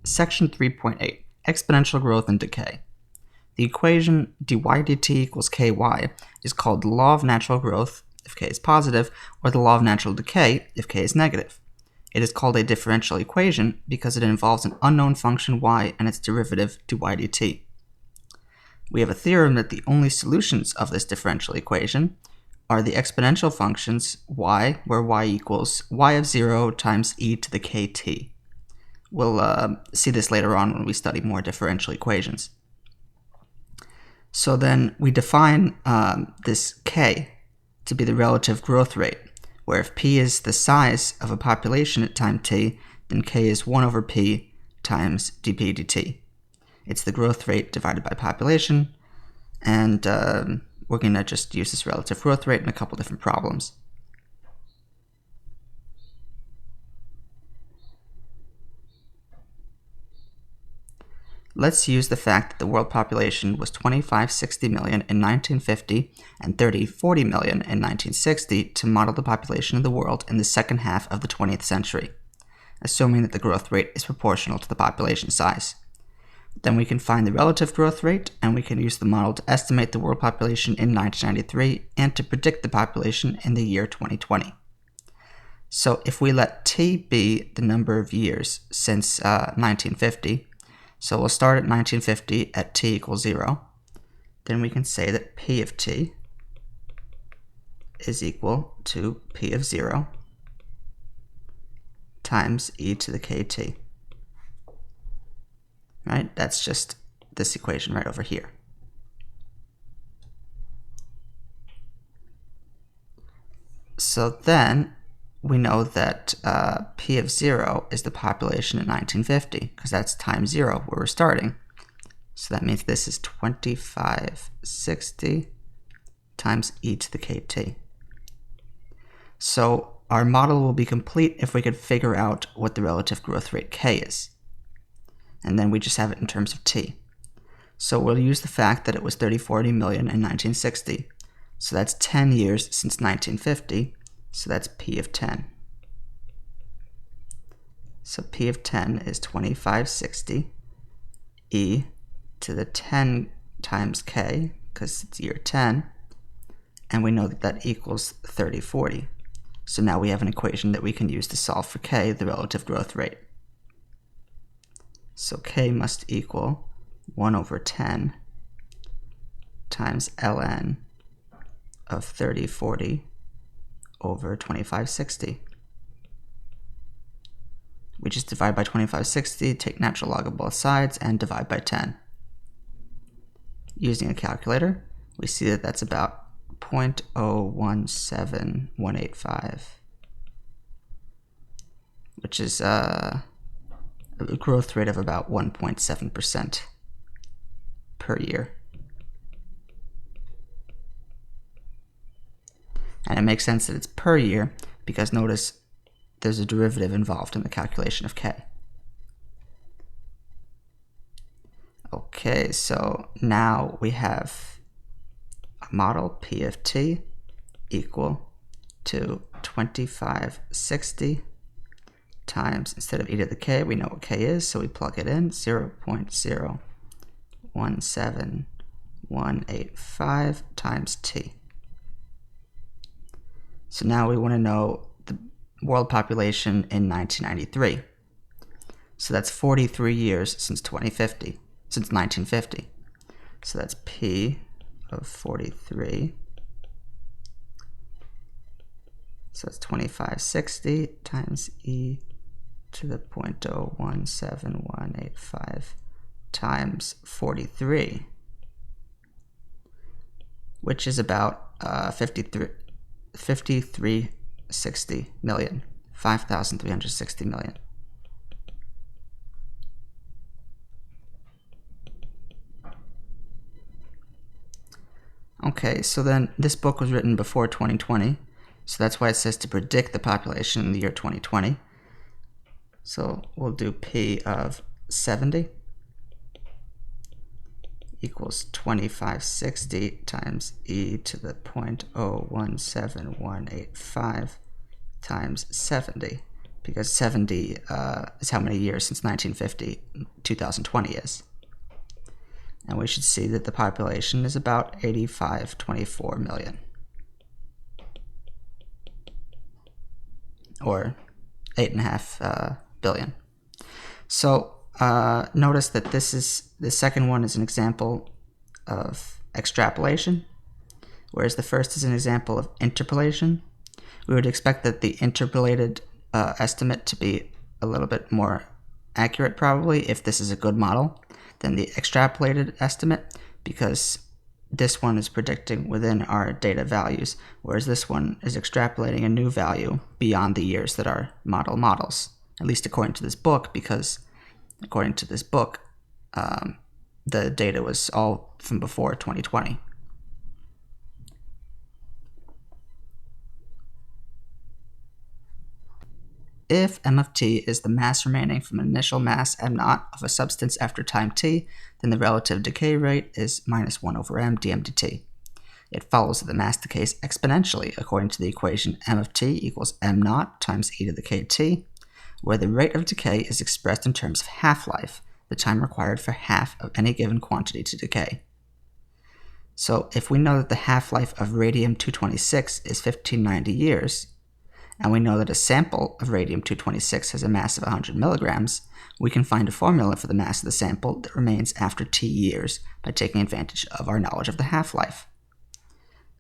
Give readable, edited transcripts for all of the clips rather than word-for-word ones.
Section 3.8, Exponential Growth and Decay. The equation dy dt equals ky is called the law of natural growth if k is positive, or the law of natural decay if k is negative. It is called a differential equation because it involves an unknown function y and its derivative dy dt. We have a theorem that the only solutions of this differential equation are the exponential functions y, where y equals y of 0 times e to the kt. We'll see this later on when we study more differential equations. So then we define this k to be the relative growth rate, where if p is the size of a population at time t, then k is 1 over p times dp dt. It's the growth rate divided by population, and we're going to just use this relative growth rate in a couple different problems. Let's use the fact that the world population was 2560 million in 1950 and 3040 million in 1960 to model the population of the world in the second half of the 20th century, assuming that the growth rate is proportional to the population size. Then we can find the relative growth rate, and we can use the model to estimate the world population in 1993 and to predict the population in the year 2020. So if we let t be the number of years since 1950, so we'll start at 1950 at t equals 0. Then we can say that p of t is equal to p of 0 times e to the kt. Right? That's just this equation right over here. So then we know that p of 0 is the population in 1950, because that's times 0 where we're starting. So that means this is 2560 times e to the kt. So our model will be complete if we could figure out what the relative growth rate k is. And then we just have it in terms of t. So we'll use the fact that it was 3040 million in 1960. So that's 10 years since 1950. So that's p of 10. So p of 10 is 2560 e to the 10 times k, because it's year 10. And we know that that equals 3040. So now we have an equation that we can use to solve for k, the relative growth rate. So k must equal 1 over 10 times ln of 3040 over 2560. We just divide by 2560, take natural log of both sides, and divide by 10. Using a calculator, we see that that's about 0.017185, which is a growth rate of about 1.7% per year. And it makes sense that it's per year because notice there's a derivative involved in the calculation of k. Okay, so now we have a model p of t equal to 2560 times, instead of e to the k, we know what k is, so we plug it in, 0.017185 times t. So now we want to know the world population in 1993. So that's 43 years since 1950. So that's p of 43. So that's 2560 times e to the 0.017185 times 43, which is about 5360 million, 5,360 million. Okay, so then this book was written before 2020, so that's why it says to predict the population in the year 2020. So we'll do p of 70 equals 2560 times e to the 0.017185 times 70. because 70 is how many years since 1950 2020 is. And we should see that the population is about 8524 million. Or 8.5 billion. So notice that the second one is an example of extrapolation, whereas the first is an example of interpolation. We would expect that the interpolated estimate to be a little bit more accurate, probably, if this is a good model, than the extrapolated estimate, because this one is predicting within our data values, whereas this one is extrapolating a new value beyond the years that our model models, at least according to this book, because according to this book, the data was all from before 2020. If m of t is the mass remaining from an initial mass m0 of a substance after time t, then the relative decay rate is minus 1 over m dm dt. It follows that the mass decays exponentially according to the equation m of t equals m0 times e to the kt, where the rate of decay is expressed in terms of half-life, the time required for half of any given quantity to decay. So if we know that the half-life of radium-226 is 1590 years, and we know that a sample of radium-226 has a mass of 100 milligrams, we can find a formula for the mass of the sample that remains after t years by taking advantage of our knowledge of the half-life.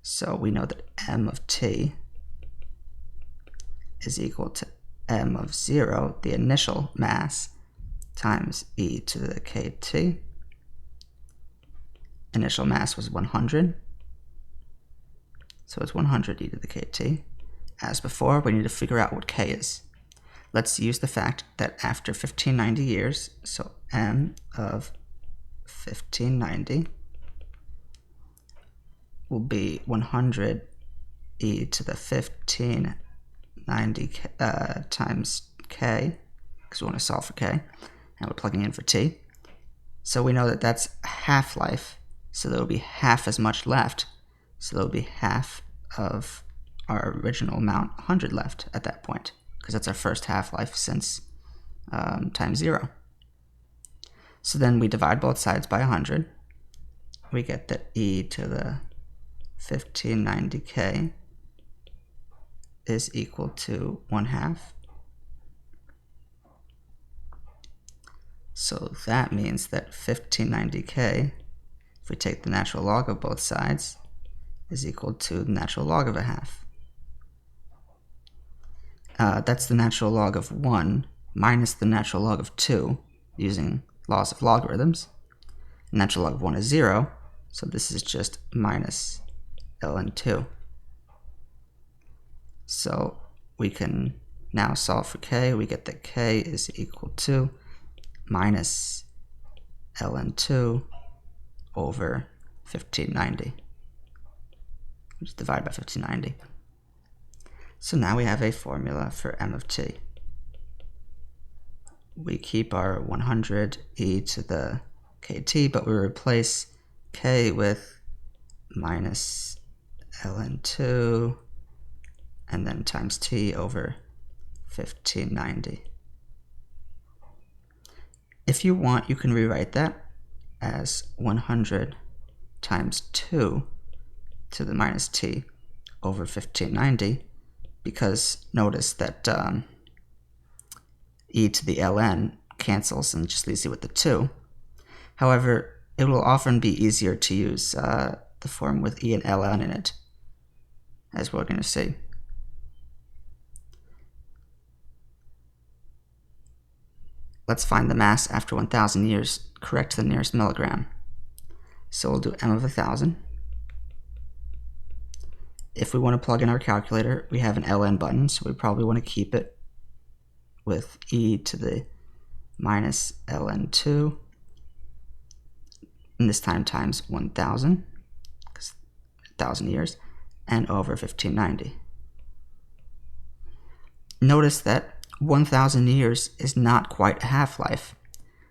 So we know that m of t is equal to m of 0, the initial mass, times e to the kt. Initial mass was 100, so it's 100 e to the kt. As before, we need to figure out what k is. Let's use the fact that after 1590 years, so m of 1590 will be 100 e to the 1590 times k, because we want to solve for k, and we're plugging in for t. So we know that that's half-life, so there will be half as much left, so there will be half of our original amount, 100, left at that point, because that's our first half-life since time 0. So then we divide both sides by 100. We get that e to the 1590k is equal to 1/2. So that means that 1590k, if we take the natural log of both sides, is equal to the natural log of 1/2. That's the natural log of 1 minus the natural log of 2 using laws of logarithms. The natural log of 1 is 0, so this is just minus ln 2. So we can now solve for k. We get that k is equal to minus ln 2 over 1590, which is divided by 1590. So now we have a formula for m of t. We keep our 100 e to the kt, but we replace k with minus ln 2 and then times t over 1590. If you want, you can rewrite that as 100 times 2 to the minus t over 1590, because notice that e to the ln cancels and just leaves you with the 2. However, it will often be easier to use the form with e and ln in it, as we're going to see. Let's find the mass after 1,000 years, correct to the nearest milligram. So we'll do m of 1,000. If we want to plug in our calculator, we have an ln button, so we probably want to keep it with e to the minus ln 2, and this time times 1,000, because 1,000 years, and over 1590. Notice that 1,000 years is not quite a half-life,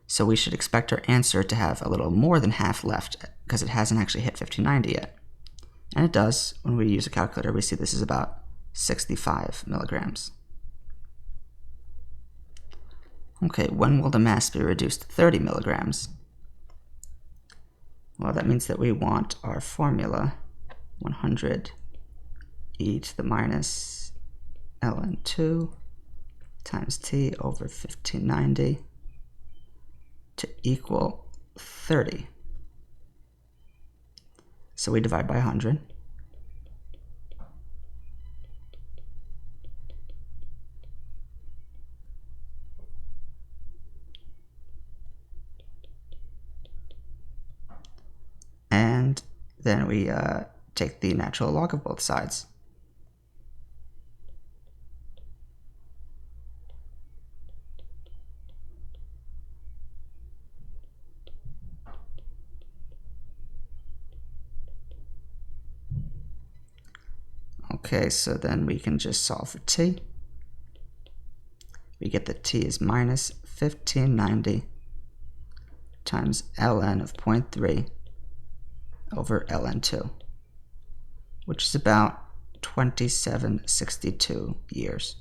so we should expect our answer to have a little more than half left, because it hasn't actually hit 1590 yet. And it does. When we use a calculator, we see this is about 65 milligrams. Okay, when will the mass be reduced to 30 milligrams? Well, that means that we want our formula 100 e to the minus ln2 times t over 1590 to equal 30. So we divide by 100. And then we take the natural log of both sides. Okay, so then we can just solve for t. We get that t is minus 1590 times ln of 0.3 over ln2, which is about 2762 years.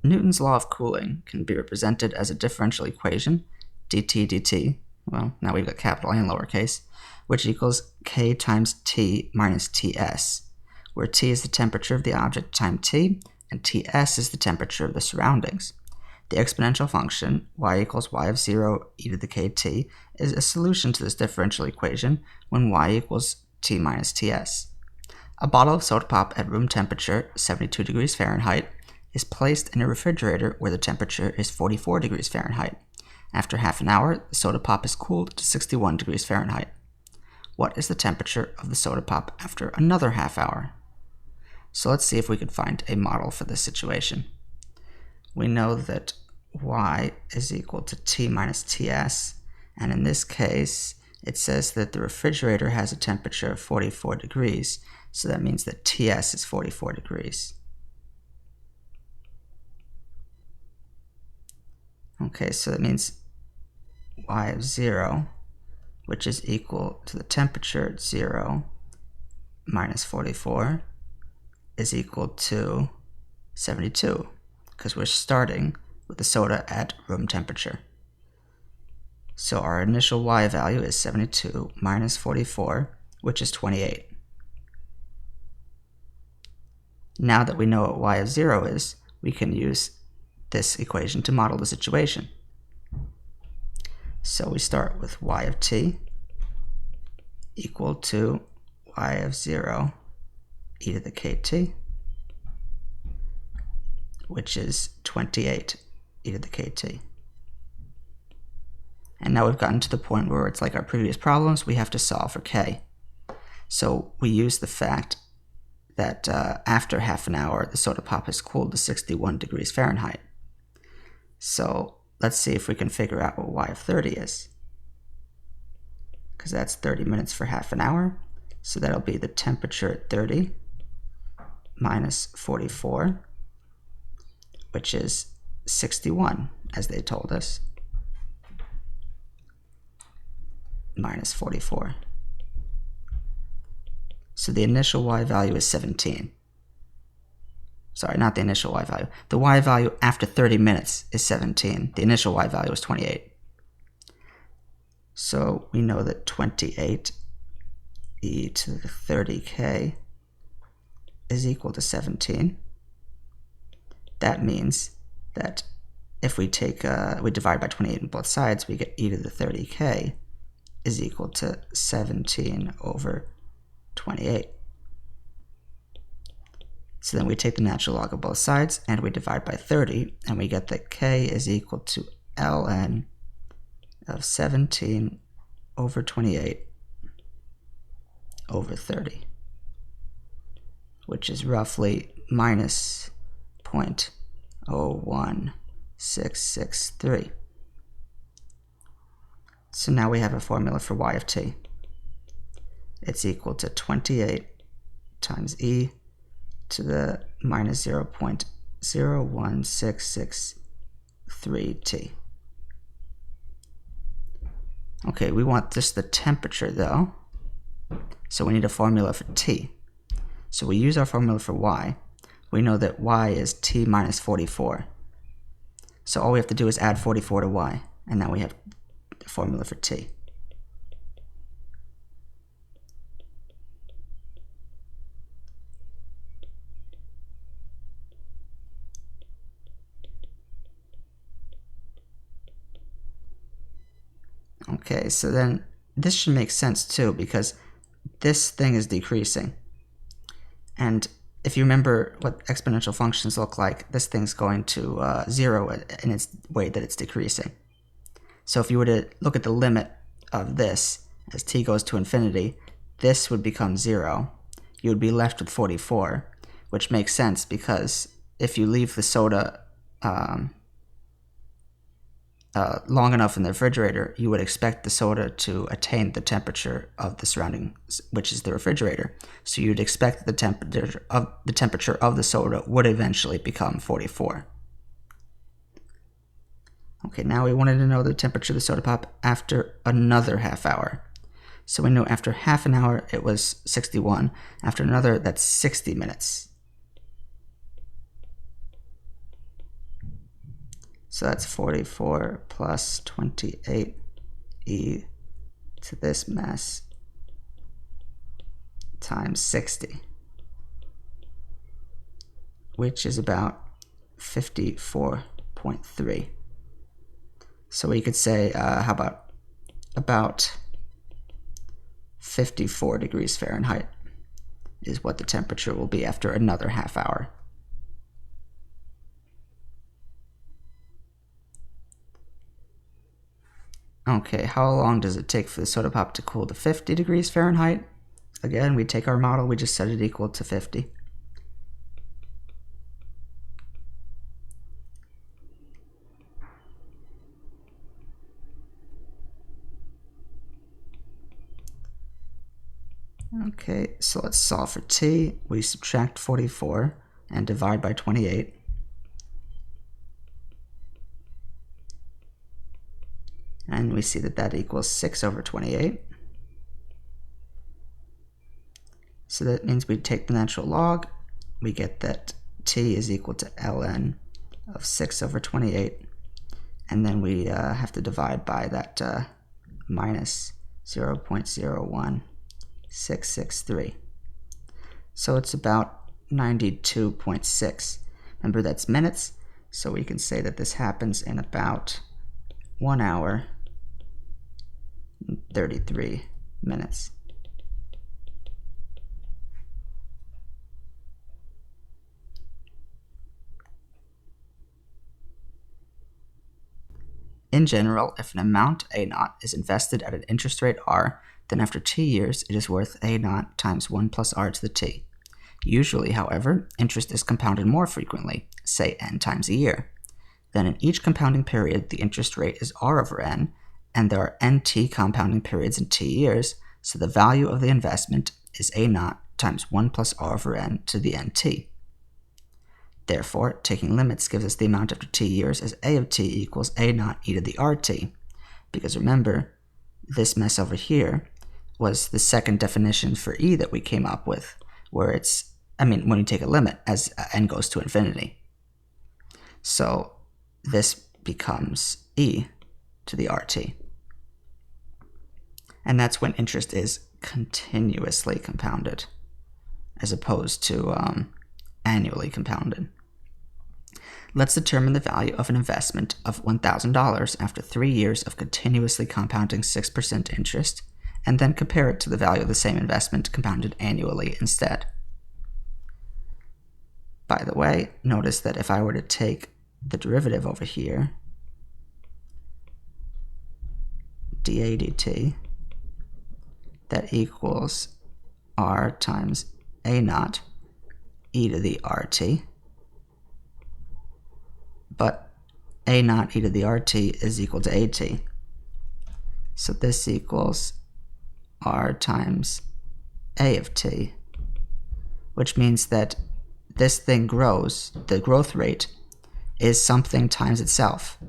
Newton's law of cooling can be represented as a differential equation, dt dt, well, now we've got capital and lowercase, which equals k times t minus ts, where t is the temperature of the object times t, and ts is the temperature of the surroundings. The exponential function, y equals y of 0 e to the kt, is a solution to this differential equation when y equals t minus ts. A bottle of soda pop at room temperature, 72 degrees Fahrenheit, is placed in a refrigerator where the temperature is 44 degrees Fahrenheit. After half an hour, the soda pop is cooled to 61 degrees Fahrenheit. What is the temperature of the soda pop after another half hour? So let's see if we can find a model for this situation. We know that y is equal to t minus ts, and in this case, it says that the refrigerator has a temperature of 44 degrees, so that means that ts is 44 degrees. Okay, so that means y of 0, which is equal to the temperature at 0 minus 44, is equal to 72, because we're starting with the soda at room temperature. So our initial y value is 72 minus 44, which is 28. Now that we know what y of 0 is, we can use this equation to model the situation. So we start with y of t equal to y of 0 e to the kt, which is 28 e to the kt. And now we've gotten to the point where it's like our previous problems, we have to solve for k. So we use the fact that after half an hour, the soda pop is cooled to 61 degrees Fahrenheit. So let's see if we can figure out what y of 30 is, because that's 30 minutes for half an hour. So that'll be the temperature at 30 minus 44, which is 61, as they told us, minus 44. So the initial y value is 17. Sorry, not the initial y value. The y value after 30 minutes is 17. The initial y value is 28. So we know that 28 e to the 30k is equal to 17. That means that if we take we divide by 28 on both sides, we get e to the 30k is equal to 17 over 28. So then we take the natural log of both sides and we divide by 30, and we get that k is equal to ln of 17 over 28 over 30, which is roughly minus 0.01663. So now we have a formula for y of t. It's equal to 28 times e to the minus 0.01663t. Okay, we want just the temperature though. So we need a formula for t. So we use our formula for y. We know that y is t minus 44. So all we have to do is add 44 to y, and now we have the formula for t. Okay, so then this should make sense too, because this thing is decreasing. And if you remember what exponential functions look like, this thing's going to 0 in its way that it's decreasing. So if you were to look at the limit of this as t goes to infinity, this would become 0. You would be left with 44, which makes sense because if you leave the soda long enough in the refrigerator, you would expect the soda to attain the temperature of the surrounding, which is the refrigerator. So you'd expect the temperature of the soda would eventually become 44. Okay, now we wanted to know the temperature of the soda pop after another half hour. So we know after half an hour it was 61. After another, that's 60 minutes. So that's 44 plus 28 e to this mess times 60, which is about 54.3. So we could say, how about 54 degrees Fahrenheit is what the temperature will be after another half hour. Okay, how long does it take for the soda pop to cool to 50 degrees Fahrenheit? Again, we take our model, we just set it equal to 50. Okay, so let's solve for t. We subtract 44 and divide by 28. And we see that that equals 6 over 28. So that means we take the natural log. We get that t is equal to ln of 6 over 28. And then we have to divide by that minus 0.01663. So it's about 92.6. Remember, that's minutes. So we can say that this happens in about 1 hour 33 minutes. In general, if an amount A0 is invested at an interest rate R, then after t years it is worth A0 times 1 plus R to the t. Usually, however, interest is compounded more frequently, say n times a year. Then in each compounding period, the interest rate is R over n, and there are nt compounding periods in t years, so the value of the investment is A0 times 1 plus R over n to the nt. Therefore, taking limits gives us the amount after t years as A of t equals A0 e to the RT, because remember, this mess over here was the second definition for e that we came up with, where it's, when you take a limit as n goes to infinity. So this becomes e to the RT. And that's when interest is continuously compounded, as opposed to annually compounded. Let's determine the value of an investment of $1,000 after 3 years of continuously compounding 6% interest, and then compare it to the value of the same investment compounded annually instead. By the way, notice that if I were to take the derivative over here, dA dt, that equals R times A0 e to the RT. But A0 e to the RT is equal to AT. So this equals R times A of t, which means that this thing grows, the growth rate is something times itself.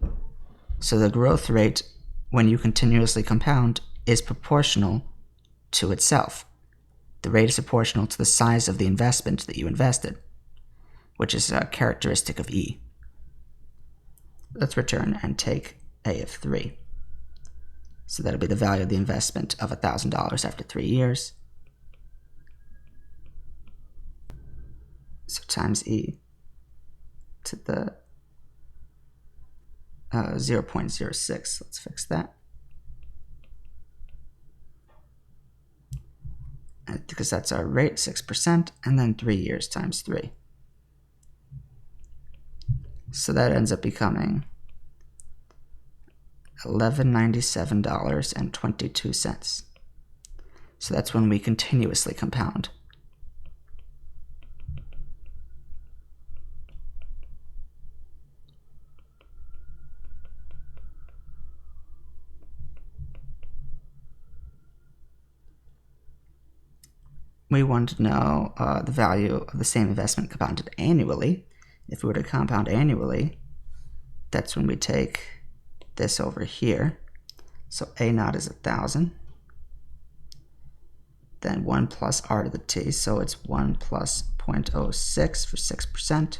So the growth rate, when you continuously compound, is proportional to itself. The rate is proportional to the size of the investment that you invested, which is a characteristic of E. Let's return and take A of 3. So that'll be the value of the investment of $1,000 after 3 years. So times E to the 0.06. Let's fix that. Because that's our rate, 6%, and then 3 years times 3. So that ends up becoming $1197.22. So that's when we continuously compound. We want to know the value of the same investment compounded annually. If we were to compound annually, that's when we take this over here. So A naught is 1,000. Then 1 plus R to the T, so it's 1 plus 0.06 for 6%.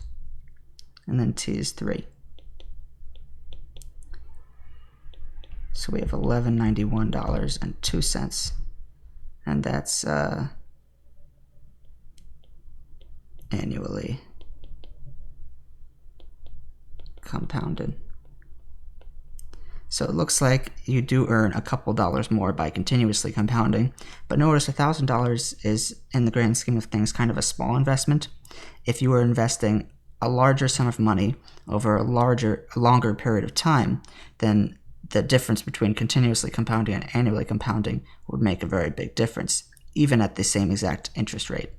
And then T is 3. So we have $1191.02. And that's annually compounded. So it looks like you do earn a couple dollars more by continuously compounding, but notice $1,000 is, in the grand scheme of things, kind of a small investment. If you were investing a larger sum of money over a longer period of time, then the difference between continuously compounding and annually compounding would make a very big difference, even at the same exact interest rate.